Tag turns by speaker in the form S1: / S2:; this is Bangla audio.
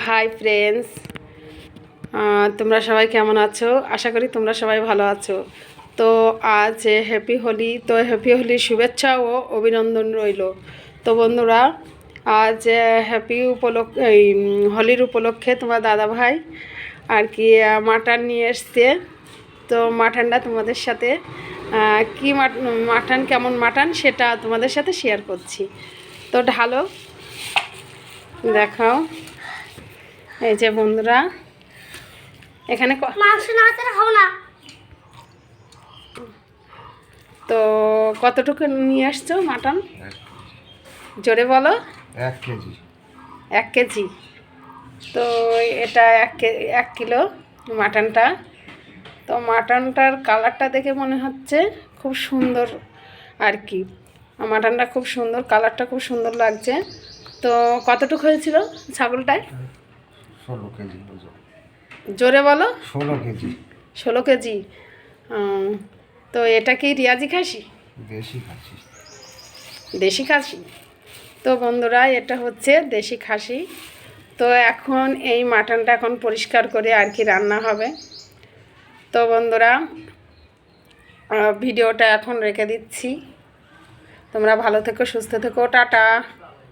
S1: হাই ফ্রেন্ডস, তোমরা সবাই কেমন আছো? আশা করি তোমরা সবাই ভালো আছো। তো আজ হ্যাপি হোলি, তো হ্যাপি হোলির শুভেচ্ছা ও অভিনন্দন রইল। তো বন্ধুরা, আজ হ্যাপি হোলির উপলক্ষে তোমার দাদা ভাই আর কি মাটন নিয়ে এসছে। তো মাটনটা তোমাদের সাথে কি মাটন কেমন মাটন সেটা তোমাদের সাথে শেয়ার করছি। তো ঢালো, দেখাও। এই যে বন্ধুরা, এখানে তো কতটুকু নিয়ে আসছো মাটন? জোরে বলো।
S2: 1 কেজি।
S1: 1 কেজি। তো এটা 1 কিলো মাটনটা। তো মাটনটার কালারটা দেখে মনে হচ্ছে খুব সুন্দর আর কি। মাটনটা খুব সুন্দর, কালারটা খুব সুন্দর লাগছে। তো কতটুকু হয়েছিল ছাগলটায়?
S2: 16 কেজি।
S1: জোরে বলো।
S2: 16 কেজি।
S1: 16 কেজি। তো এটা কি রিয়াজি খাসি?
S2: দেশি খাসি।
S1: দেশি খাসি। তো বন্ধুরা, এটা হচ্ছে দেশি খাসি। তো এখন এই মাটনটা এখন পরিষ্কার করে আর কি রান্না হবে। তো বন্ধুরা, ভিডিওটা এখন রেখে দিচ্ছি। তোমরা ভালো থেকো, সুস্থ থেকো, টাটা।